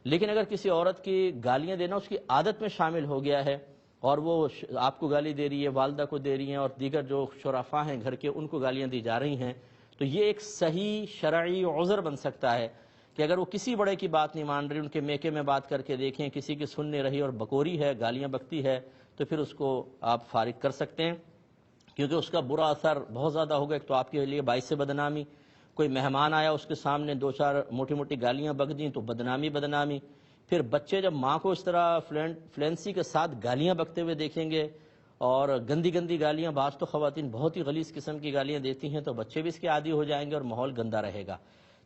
لیکن اگر کسی عورت کی گالیاں دینا اس کی عادت میں شامل ہو گیا ہے اور وہ آپ کو گالی دے رہی ہے، والدہ کو دے رہی ہیں، اور دیگر جو شرفاء ہیں گھر کے ان کو گالیاں دی جا رہی ہیں، تو یہ ایک صحیح شرعی عذر بن سکتا ہے کہ اگر وہ کسی بڑے کی بات نہیں مان رہی، ان کے میکے میں بات کر کے دیکھیں، کسی کی سن نہیں رہی اور بکوری ہے، گالیاں بکتی ہے، تو پھر اس کو آپ فارغ کر سکتے ہیں، کیونکہ اس کا برا اثر بہت زیادہ ہوگا۔ ایک تو آپ کے لیے باعث بدنامی، کوئی مہمان آیا اس کے سامنے دو چار موٹی موٹی گالیاں بک دیں تو بدنامی، پھر بچے جب ماں کو اس طرح فلینسی کے ساتھ گالیاں بکتے ہوئے دیکھیں گے، اور گندی گندی گالیاں، بعض تو خواتین بہت ہی غلیظ قسم کی گالیاں دیتی ہیں، تو بچے بھی اس کے عادی ہو جائیں گے اور ماحول گندا رہے گا۔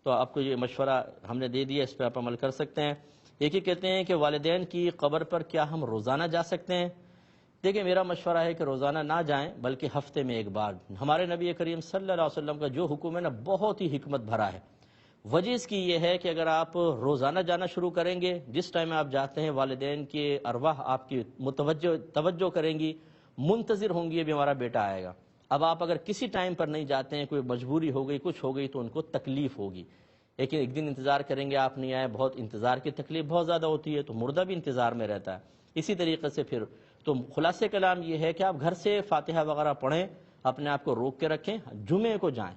تو آپ کو یہ مشورہ ہم نے دے دیا، اس پہ آپ عمل کر سکتے ہیں۔ ایک ہی کہتے ہیں کہ والدین کی قبر پر کیا ہم روزانہ جا سکتے ہیں؟ دیکھیں، میرا مشورہ ہے کہ روزانہ نہ جائیں بلکہ ہفتے میں ایک بار۔ ہمارے نبی کریم صلی اللہ علیہ وسلم کا جو حکم ہے نا، بہت ہی حکمت بھرا ہے۔ وجہ اس کی یہ ہے کہ اگر آپ روزانہ جانا شروع کریں گے، جس ٹائم آپ جاتے ہیں والدین کے ارواح آپ کی توجہ کریں گی، منتظر ہوں گی ابھی ہمارا بیٹا آئے گا۔ اب آپ اگر کسی ٹائم پر نہیں جاتے ہیں، کوئی مجبوری ہو گئی، کچھ ہو گئی، تو ان کو تکلیف ہوگی، لیکن ایک دن انتظار کریں گے آپ نہیں آئے، بہت انتظار کی تکلیف بہت زیادہ ہوتی ہے، تو مردہ بھی انتظار میں رہتا ہے۔ اسی طریقے سے پھر تو خلاصے کلام یہ ہے کہ آپ گھر سے فاتحہ وغیرہ پڑھیں، اپنے آپ کو روک کے رکھیں، جمعے کو جائیں،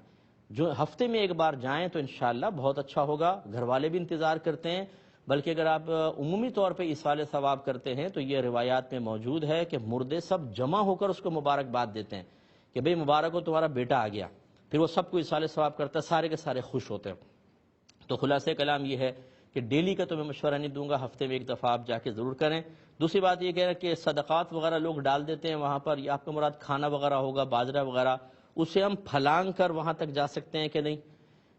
جو ہفتے میں ایک بار جائیں تو انشاءاللہ بہت اچھا ہوگا۔ گھر والے بھی انتظار کرتے ہیں، بلکہ اگر آپ عمومی طور پہ ایصال ثواب کرتے ہیں تو یہ روایات میں موجود ہے کہ مردے سب جمع ہو کر اس کو مبارکباد دیتے ہیں کہ بھئی مبارک ہو، تمہارا بیٹا آ گیا، پھر وہ سب کو ایصال ثواب کرتا ہے، سارے کے سارے خوش ہوتے ہیں۔ تو خلاصے کلام یہ ہے کہ ڈیلی کا تو میں مشورہ نہیں دوں گا، ہفتے میں ایک دفعہ آپ جا کے ضرور کریں۔ دوسری بات یہ کہہ رہا کہ صدقات وغیرہ لوگ ڈال دیتے ہیں وہاں پر، یہ آپ کا مراد کھانا وغیرہ ہوگا، باجرہ وغیرہ، اسے ہم پھلانگ کر وہاں تک جا سکتے ہیں کہ نہیں؟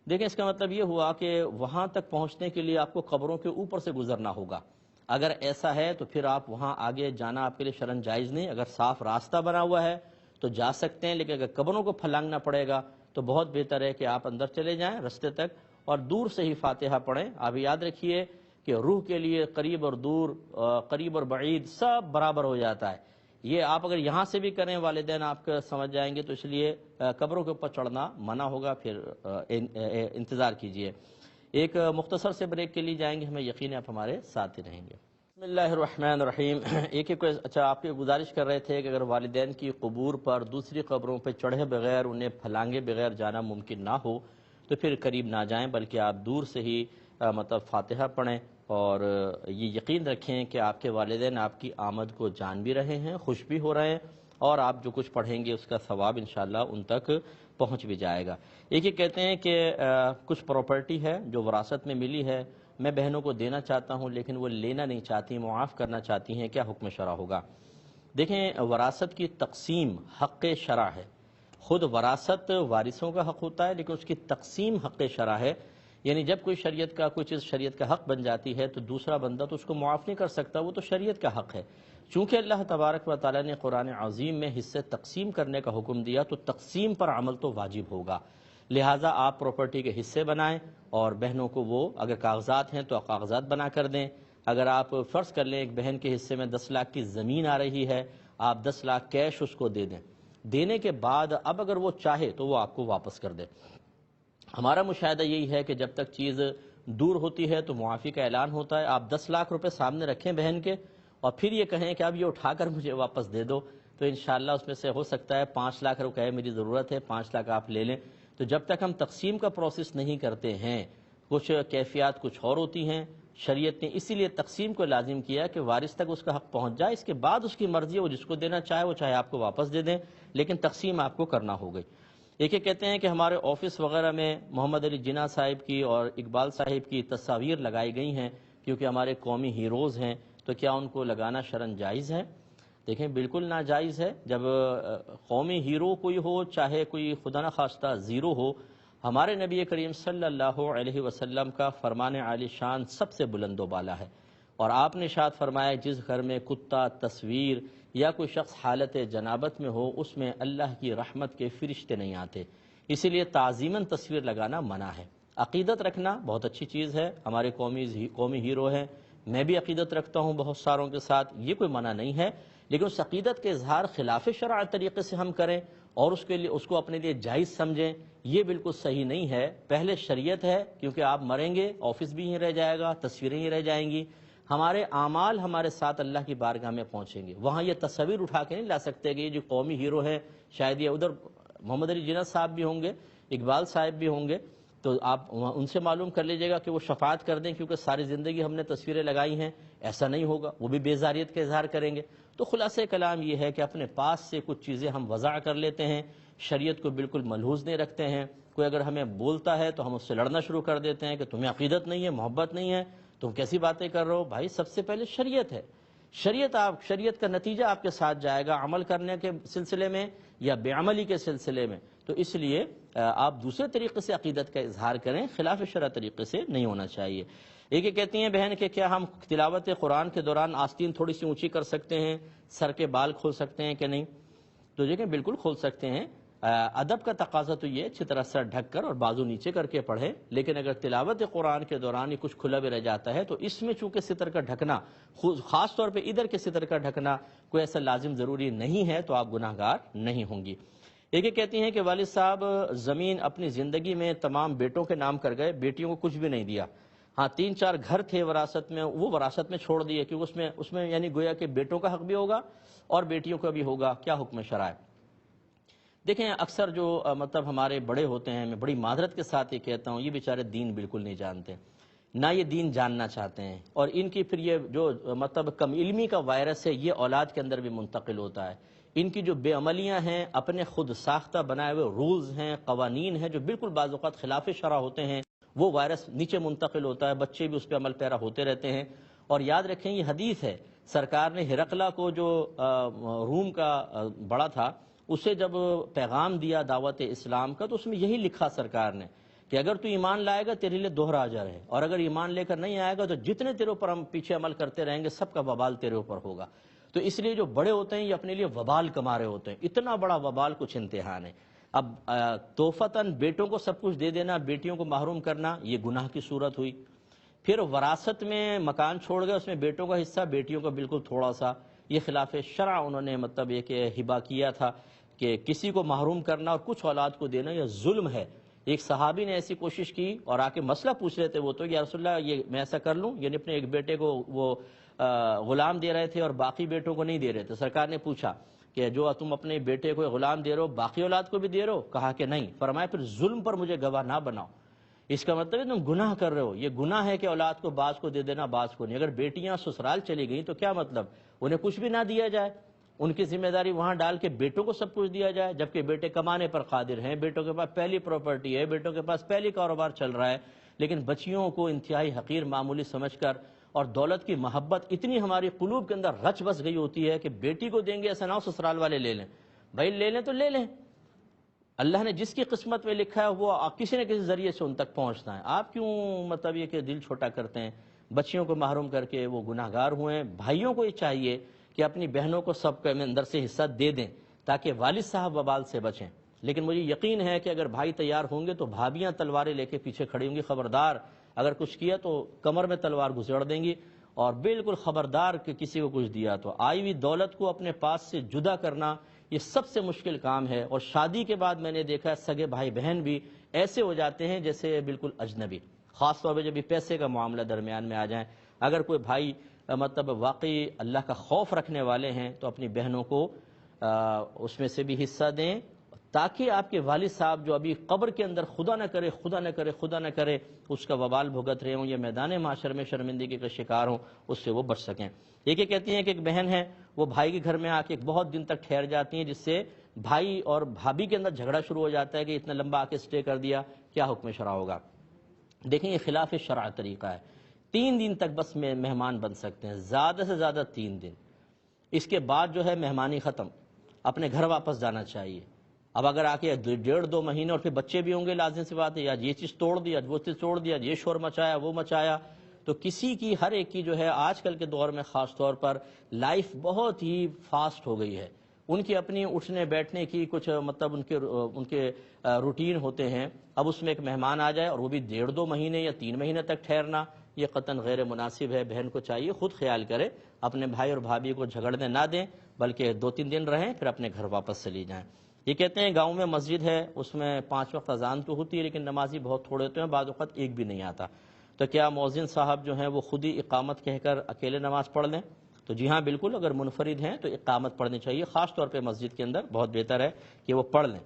دیکھیں، اس کا مطلب یہ ہوا کہ وہاں تک پہنچنے کے لیے آپ کو قبروں کے اوپر سے گزرنا ہوگا۔ اگر ایسا ہے تو پھر آپ وہاں آگے جانا آپ کے لیے شرعاً جائز نہیں۔ اگر صاف راستہ بنا ہوا ہے تو جا سکتے ہیں، لیکن اگر قبروں کو پھلانگنا پڑے گا تو بہت بہتر ہے کہ آپ اندر چلے جائیں رستے تک اور دور سے ہی فاتحہ پڑھیں۔ آپ یاد رکھیے کہ روح کے لیے قریب اور دور، قریب اور بعید سب برابر ہو جاتا ہے۔ یہ آپ اگر یہاں سے بھی کریں، والدین آپ کا سمجھ جائیں گے، تو اس لیے قبروں کے اوپر چڑھنا منع ہوگا، پھر انتظار کیجئے۔ ایک مختصر سے بریک کے لیے جائیں گے، ہمیں یقین ہے آپ ہمارے ساتھ ہی رہیں گے۔ بسم اللہ الرحمن الرحیم۔ اچھا، آپ کی گزارش کر رہے تھے کہ اگر والدین کی قبور پر دوسری قبروں پہ چڑھے بغیر، انہیں پھلانگے بغیر جانا ممکن نہ ہو تو پھر قریب نہ جائیں، بلکہ آپ دور سے ہی مطلب فاتحہ پڑھیں، اور یہ یقین رکھیں کہ آپ کے والدین آپ کی آمد کو جان بھی رہے ہیں، خوش بھی ہو رہے ہیں، اور آپ جو کچھ پڑھیں گے اس کا ثواب انشاءاللہ ان تک پہنچ بھی جائے گا۔ ایک یہ کہتے ہیں کہ کچھ پراپرٹی ہے جو وراثت میں ملی ہے، میں بہنوں کو دینا چاہتا ہوں لیکن وہ لینا نہیں چاہتی، معاف کرنا چاہتی ہیں، کیا حکم شرع ہوگا؟ دیکھیں، وراثت کی تقسیم حق شرع ہے۔ خود وراثت وارثوں کا حق ہوتا ہے، لیکن اس کی تقسیم حق شرع ہے، یعنی جب کوئی شریعت کا کوئی چیز شریعت کا حق بن جاتی ہے تو دوسرا بندہ تو اس کو معاف نہیں کر سکتا، وہ تو شریعت کا حق ہے۔ چونکہ اللہ تبارک و تعالیٰ نے قرآن عظیم میں حصے تقسیم کرنے کا حکم دیا تو تقسیم پر عمل تو واجب ہوگا، لہٰذا آپ پراپرٹی کے حصے بنائیں اور بہنوں کو وہ اگر کاغذات ہیں تو کاغذات بنا کر دیں۔ اگر آپ فرض کر لیں ایک بہن کے حصے میں 10 لاکھ کی زمین آ رہی ہے، آپ 10 لاکھ کیش اس کو دے دیں، دینے کے بعد اب اگر وہ چاہے تو وہ آپ کو واپس کر دے۔ ہمارا مشاہدہ یہی ہے کہ جب تک چیز دور ہوتی ہے تو معافی کا اعلان ہوتا ہے۔ آپ 10 لاکھ روپے سامنے رکھیں بہن کے اور پھر یہ کہیں کہ اب یہ اٹھا کر مجھے واپس دے دو، تو انشاءاللہ اس میں سے ہو سکتا ہے 5 لاکھ روپے میری ضرورت ہے، 5 لاکھ آپ لے لیں۔ تو جب تک ہم تقسیم کا پروسیس نہیں کرتے ہیں، کچھ کیفیات کچھ اور ہوتی ہیں، شریعت نے اسی لیے تقسیم کو لازم کیا کہ وارث تک اس کا حق پہنچ جائے، اس کے بعد اس کی مرضی ہے، وہ جس کو دینا چاہے وہ چاہے آپ کو واپس دے دیں، لیکن تقسیم آپ کو کرنا ہوگی۔ ایک یہ کہتے ہیں کہ ہمارے آفس وغیرہ میں محمد علی جناح صاحب کی اور اقبال صاحب کی تصاویر لگائی گئی ہیں کیونکہ ہمارے قومی ہیروز ہیں، تو کیا ان کو لگانا شرعاً جائز ہے؟ دیکھیں، بالکل ناجائز ہے۔ جب قومی ہیرو کوئی ہو، چاہے کوئی خدا نخواستہ زیرو ہو، ہمارے نبی کریم صلی اللہ علیہ وسلم کا فرمان عالی شان سب سے بلند و بالا ہے، اور آپ نے ارشاد فرمایا جس گھر میں کتا، تصویر یا کوئی شخص حالت جنابت میں ہو اس میں اللہ کی رحمت کے فرشتے نہیں آتے، اسی لیے تعظیماً تصویر لگانا منع ہے۔ عقیدت رکھنا بہت اچھی چیز ہے، ہمارے قومی ہیرو ہیں، میں بھی عقیدت رکھتا ہوں بہت ساروں کے ساتھ، یہ کوئی منع نہیں ہے، لیکن اس عقیدت کے اظہار خلاف شرع طریقے سے ہم کریں اور اس کو اپنے لیے جائز سمجھیں، یہ بالکل صحیح نہیں ہے۔ پہلے شریعت ہے، کیونکہ آپ مریں گے، آفس بھی ہی رہ جائے گا، تصویریں ہی رہ جائیں گی، ہمارے اعمال ہمارے ساتھ اللہ کی بارگاہ میں پہنچیں گے، وہاں یہ تصویر اٹھا کے نہیں لا سکتے کہ یہ جو قومی ہیرو ہے، شاید یہ ادھر محمد علی جناح صاحب بھی ہوں گے، اقبال صاحب بھی ہوں گے، تو آپ ان سے معلوم کر لیجئے گا کہ وہ شفاعت کر دیں، کیونکہ ساری زندگی ہم نے تصویریں لگائی ہیں، ایسا نہیں ہوگا، وہ بھی بیزاریت کا اظہار کریں گے۔ تو خلاصہ کلام یہ ہے کہ اپنے پاس سے کچھ چیزیں ہم وضع کر لیتے ہیں، شریعت کو بالکل ملحوظ نہیں رکھتے ہیں، کوئی اگر ہمیں بولتا ہے تو ہم اس سے لڑنا شروع کر دیتے ہیں کہ تمہیں عقیدت نہیں ہے، محبت نہیں ہے، تم کیسی باتیں کر رہے ہو؟ بھائی سب سے پہلے شریعت ہے، شریعت کا نتیجہ آپ کے ساتھ جائے گا عمل کرنے کے سلسلے میں یا بے عملی کے سلسلے میں، تو اس لیے آپ دوسرے طریقے سے عقیدت کا اظہار کریں، خلاف شرع طریقے سے نہیں ہونا چاہیے۔ ایک یہ کہتی ہیں بہن کہ کیا ہم تلاوت قرآن کے دوران آستین تھوڑی سی اونچی کر سکتے ہیں، سر کے بال کھول سکتے ہیں کہ نہیں؟ تو دیکھیں بالکل کھول سکتے ہیں، ادب کا تقاضا تو یہ اچھی طرح سر ڈھک کر اور بازو نیچے کر کے پڑھیں، لیکن اگر تلاوت قرآن کے دوران یہ کچھ کھلا بھی رہ جاتا ہے تو اس میں چونکہ ستر کا ڈھکنا، خاص طور پہ ادھر کے ستر کا ڈھکنا کوئی ایسا لازم ضروری نہیں ہے، تو آپ گناہ گار نہیں ہوں گی۔ ایک یہ کہتی ہیں کہ والد صاحب زمین اپنی زندگی میں تمام بیٹوں کے نام کر گئے، بیٹیوں کو کچھ بھی نہیں دیا، ہاں 3-4 گھر تھے وراثت میں، وہ وراثت میں چھوڑ دیے، کیونکہ اس میں یعنی گویا کہ بیٹوں کا حق بھی ہوگا اور بیٹیوں کا بھی ہوگا، کیا حکم شرع ہے؟ دیکھیں اکثر جو مطلب ہمارے بڑے ہوتے ہیں، میں بڑی معذرت کے ساتھ یہ کہتا ہوں، یہ بیچارے دین بالکل نہیں جانتے، نہ یہ دین جاننا چاہتے ہیں، اور ان کی پھر یہ جو مطلب کم علمی کا وائرس ہے یہ اولاد کے اندر بھی منتقل ہوتا ہے۔ ان کی جو بے عملیاں ہیں، اپنے خود ساختہ بنائے ہوئے رولز ہیں، قوانین ہیں جو بالکل بعض اوقات خلاف شرع ہوتے ہیں، وہ وائرس نیچے منتقل ہوتا ہے، بچے بھی اس پہ عمل پیرا ہوتے رہتے ہیں۔ اور یاد رکھیں یہ حدیث ہے، سرکار نے ہرقلہ کو جو روم کا بڑا تھا اسے جب پیغام دیا دعوت اسلام کا، تو اس میں یہی لکھا سرکار نے کہ اگر تو ایمان لائے گا تیرے لیے دوہرا اجر ہے، اور اگر ایمان لے کر نہیں آئے گا تو جتنے تیرے اوپر ہم پیچھے عمل کرتے رہیں گے سب کا وبال تیرے اوپر ہوگا۔ تو اس لیے جو بڑے ہوتے ہیں یہ اپنے لیے وبال کما رہے ہوتے ہیں، اتنا بڑا وبال کچھ امتحان ہے۔ اب توفتاً بیٹوں کو سب کچھ دے دینا، بیٹیوں کو محروم کرنا، یہ گناہ کی صورت ہوئی۔ پھر وراثت میں مکان چھوڑ گئے، اس میں بیٹوں کا حصہ، بیٹیوں کا بالکل تھوڑا سا، یہ خلاف شرع انہوں نے مطلب یہ کہ ہبہ کیا تھا کہ کسی کو محروم کرنا اور کچھ اولاد کو دینا یہ ظلم ہے۔ ایک صحابی نے ایسی کوشش کی اور آ کے مسئلہ پوچھ رہے تھے، وہ تو یا رسول اللہ یہ میں ایسا کر لوں، یعنی اپنے ایک بیٹے کو وہ غلام دے رہے تھے اور باقی بیٹوں کو نہیں دے رہے تھے۔ سرکار نے پوچھا کہ جو تم اپنے بیٹے کو غلام دے رہے ہو باقی اولاد کو بھی دے رہے ہو؟ کہا کہ نہیں۔ فرمایا پھر ظلم پر مجھے گواہ نہ بناؤ، اس کا مطلب ہے تم گناہ کر رہے ہو، یہ گناہ ہے کہ اولاد کو بعض کو دے دینا بعض کو نہیں۔ اگر بیٹیاں سسرال چلی گئیں تو کیا مطلب انہیں کچھ بھی نہ دیا جائے، ان کی ذمہ داری وہاں ڈال کے بیٹوں کو سب کچھ دیا جائے، جبکہ بیٹے کمانے پر قادر ہیں، بیٹوں کے پاس پہلی پراپرٹی ہے، بیٹوں کے پاس پہلی کاروبار چل رہا ہے، لیکن بچیوں کو انتہائی حقیر معمولی سمجھ کر اور دولت کی محبت اتنی ہماری قلوب کے اندر رچ بس گئی ہوتی ہے کہ بیٹی کو دیں گے ایسا نہ ہو سسرال والے لے لیں۔ بھائی لے لیں تو لے لیں، اللہ نے جس کی قسمت میں لکھا ہے وہ کسی نہ کسی ذریعے سے ان تک پہنچنا ہے۔ آپ کیوں مطلب یہ کہ دل چھوٹا کرتے ہیں، بچیوں کو محروم کر کے وہ گناہ گار ہوئے ہیں۔ بھائیوں کو یہ چاہیے کہ اپنی بہنوں کو سب کے اندر سے حصہ دے دیں تاکہ والد صاحب وبال سے بچیں، لیکن مجھے یقین ہے کہ اگر بھائی تیار ہوں گے تو بھابیاں تلواریں لے کے پیچھے کھڑی ہوں گی، خبردار اگر کچھ کیا تو کمر میں تلوار گھسیڑ دیں گی، اور بالکل خبردار کہ کسی کو کچھ دیا تو آئی ہوئی دولت کو اپنے پاس سے جدا کرنا یہ سب سے مشکل کام ہے۔ اور شادی کے بعد میں نے دیکھا ہے سگے بھائی بہن بھی ایسے ہو جاتے ہیں جیسے بالکل اجنبی، خاص طور پہ جب پیسے کا معاملہ درمیان میں آ جائیں۔ اگر کوئی بھائی مطلب واقعی اللہ کا خوف رکھنے والے ہیں تو اپنی بہنوں کو اس میں سے بھی حصہ دیں، تاکہ آپ کے والد صاحب جو ابھی قبر کے اندر خدا نہ کرے خدا نہ کرے خدا نہ کرے اس کا وبال بھگت رہے ہوں یا میدان معاشر میں شرمندگی کا شکار ہوں، اس سے وہ بچ سکیں۔ یہ کہتی ہیں کہ ایک بہن ہے وہ بھائی کے گھر میں آ کے بہت دن تک ٹھہر جاتی ہیں، جس سے بھائی اور بھابھی کے اندر جھگڑا شروع ہو جاتا ہے کہ اتنا لمبا آ کے اسٹے کر دیا، کیا حکم شرع ہوگا؟ دیکھیں یہ خلاف شرع طریقہ ہے، 3 دن تک بس مہمان بن سکتے ہیں، زیادہ سے زیادہ 3 دن، اس کے بعد جو ہے مہمانی ختم، اپنے گھر واپس جانا چاہیے۔ اب اگر آ کے 1.5-2 مہینے اور پھر بچے بھی ہوں گے، لازم سی بات ہے، یا یہ چیز توڑ دیا، وہ چیز توڑ دیا، یہ شور مچایا، وہ مچایا، تو کسی کی، ہر ایک کی جو ہے آج کل کے دور میں خاص طور پر لائف بہت ہی فاسٹ ہو گئی ہے. ان کی اپنی اٹھنے بیٹھنے کی کچھ مطلب ان کے روٹین ہوتے ہیں. اب اس میں ایک مہمان آ جائے اور وہ بھی 1.5-2 مہینے یا 3 مہینے تک ٹھہرنا، یہ قطعاً غیر مناسب ہے. بہن کو چاہیے خود خیال کرے، اپنے بھائی اور بھابھی کو جھگڑنے نہ دیں، بلکہ 2-3 دن رہیں پھر اپنے گھر واپس چلی جائیں. یہ کہتے ہیں گاؤں میں مسجد ہے، اس میں 5 وقت اذان تو ہوتی ہے لیکن نمازی بہت تھوڑے ہوتے ہیں، بعض اوقات ایک بھی نہیں آتا، تو کیا مؤذن صاحب جو ہیں وہ خود ہی اقامت کہہ کر اکیلے نماز پڑھ لیں؟ تو جی ہاں بالکل، اگر منفرد ہیں تو اقامت پڑھنی چاہیے، خاص طور پہ مسجد کے اندر بہت بہتر ہے کہ وہ پڑھ لیں.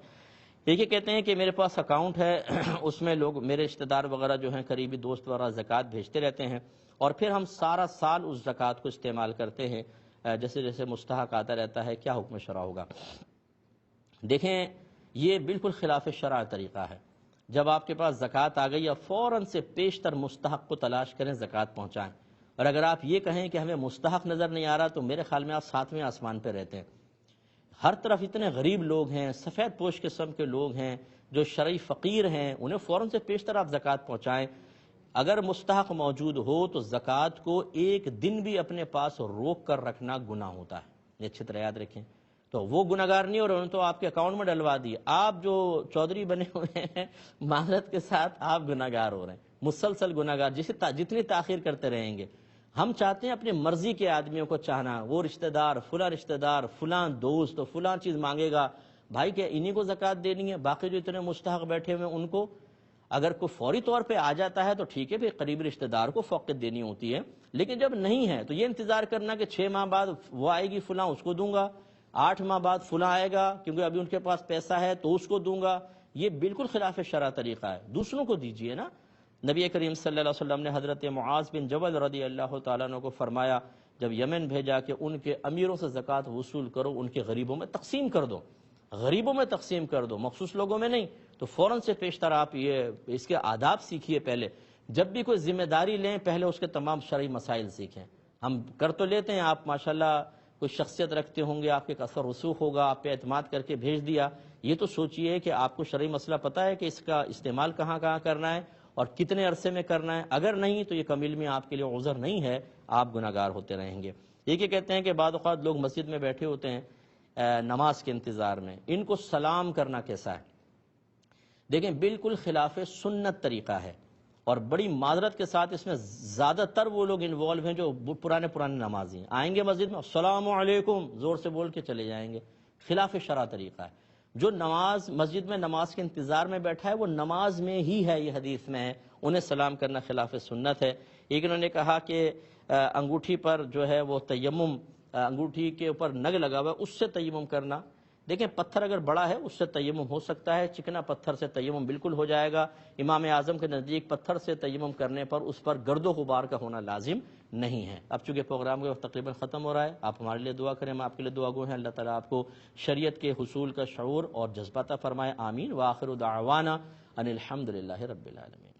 یہ کہتے ہیں کہ میرے پاس اکاؤنٹ ہے، اس میں لوگ میرے رشتہ دار وغیرہ جو ہیں، قریبی دوست وغیرہ زکوٰۃ بھیجتے رہتے ہیں، اور پھر ہم سارا سال اس زکوٰۃ کو استعمال کرتے ہیں، جیسے جیسے مستحق آتا رہتا ہے، کیا حکم شرع ہوگا؟ دیکھیں یہ بالکل خلاف شرع طریقہ ہے. جب آپ کے پاس زکوٰۃ آ گئی، آپ فوراً سے پیشتر مستحق کو تلاش کریں، زکوٰۃ پہنچائیں. اور اگر آپ یہ کہیں کہ ہمیں مستحق نظر نہیں آ رہا، تو میرے خیال میں آپ 7ویں آسمان پہ رہتے ہیں. ہر طرف اتنے غریب لوگ ہیں، سفید پوش قسم کے لوگ ہیں جو شرعی فقیر ہیں، انہیں فوراً سے پیشتر آپ زکوٰۃ پہنچائیں. اگر مستحق موجود ہو تو زکوٰۃ کو ایک دن بھی اپنے پاس روک کر رکھنا گناہ ہوتا ہے، یہ اچھی طرح یاد رکھیں. تو وہ گناہگار نہیں ہو رہے، انہوں نے تو آپ کے اکاؤنٹ میں ڈلوا دی. آپ جو چودھری بنے ہوئے ہیں، معذرت کے ساتھ آپ گناہگار ہو رہے ہیں، مسلسل گناہگار، جتنی تاخیر کرتے رہیں گے. ہم چاہتے ہیں اپنی مرضی کے آدمیوں کو چاہنا، وہ رشتہ دار فلاں دوست تو فلاں چیز مانگے گا، بھائی کہ انہی کو زکوٰۃ دینی ہے، باقی جو اتنے مستحق بیٹھے ہوئے ہیں ان کو اگر کوئی فوری طور پہ آ جاتا ہے تو ٹھیک ہے، پھر قریبی رشتہ دار کو فوقیت دینی ہوتی ہے. لیکن جب نہیں ہے تو یہ انتظار کرنا کہ 6 ماہ بعد وہ آئے گی فلاں، اس کو دوں گا، 8 ماہ بعد فلاں آئے گا کیونکہ ابھی ان کے پاس پیسہ ہے تو اس کو دوں گا، یہ بالکل خلاف شرع طریقہ ہے. دوسروں کو دیجئے نا. نبی کریم صلی اللہ علیہ وسلم نے حضرت معاذ بن جبل رضی اللہ تعالیٰ عنہ کو فرمایا، جب یمن بھیجا کہ ان کے امیروں سے زکوٰۃ وصول کرو، ان کے غریبوں میں تقسیم کر دو، غریبوں میں تقسیم کر دو، مخصوص لوگوں میں نہیں. تو فوراً سے پیشتر آپ یہ اس کے آداب سیکھیے. پہلے جب بھی کوئی ذمہ داری لیں، پہلے اس کے تمام شرعی مسائل سیکھیں. ہم کر تو لیتے ہیں، آپ ماشاءاللہ کوئی شخصیت رکھتے ہوں گے، آپ کے اثر رسوخ ہوگا، آپ پہ اعتماد کر کے بھیج دیا. یہ تو سوچئے کہ آپ کو شرعی مسئلہ پتہ ہے کہ اس کا استعمال کہاں کہاں کرنا ہے اور کتنے عرصے میں کرنا ہے. اگر نہیں تو یہ کم علمی آپ کے لیے عذر نہیں ہے، آپ گناہگار ہوتے رہیں گے. یہ کہتے ہیں کہ بعض اوقات لوگ مسجد میں بیٹھے ہوتے ہیں نماز کے انتظار میں، ان کو سلام کرنا کیسا ہے؟ دیکھیں بالکل خلاف سنت طریقہ ہے، اور بڑی معذرت کے ساتھ اس میں زیادہ تر وہ لوگ انوالو ہیں جو پرانے نمازی ہیں. آئیں گے مسجد میں السلام علیکم زور سے بول کے چلے جائیں گے، خلاف شرع طریقہ ہے. جو نماز مسجد میں نماز کے انتظار میں بیٹھا ہے وہ نماز میں ہی ہے، یہ حدیث میں ہے، انہیں سلام کرنا خلاف سنت ہے. ایک انہوں نے کہا کہ انگوٹھی پر جو ہے وہ تیمم، انگوٹھی کے اوپر نگ لگا ہوا ہے اس سے تیمم کرنا. دیکھیں پتھر اگر بڑا ہے اس سے تیمم ہو سکتا ہے، چکنا پتھر سے تیمم بالکل ہو جائے گا. امام اعظم کے نزدیک پتھر سے تیمم کرنے پر اس پر گرد و غبار کا ہونا لازم نہیں ہے. اب چونکہ پروگرام کا وقت تقریباً ختم ہو رہا ہے، آپ ہمارے لیے دعا کریں، ہم آپ کے لیے دعا گو ہیں. اللہ تعالیٰ آپ کو شریعت کے حصول کا شعور اور جذبہ عطا فرمائے. آمین. وآخر دعوانا ان الحمد للہ رب العالمین.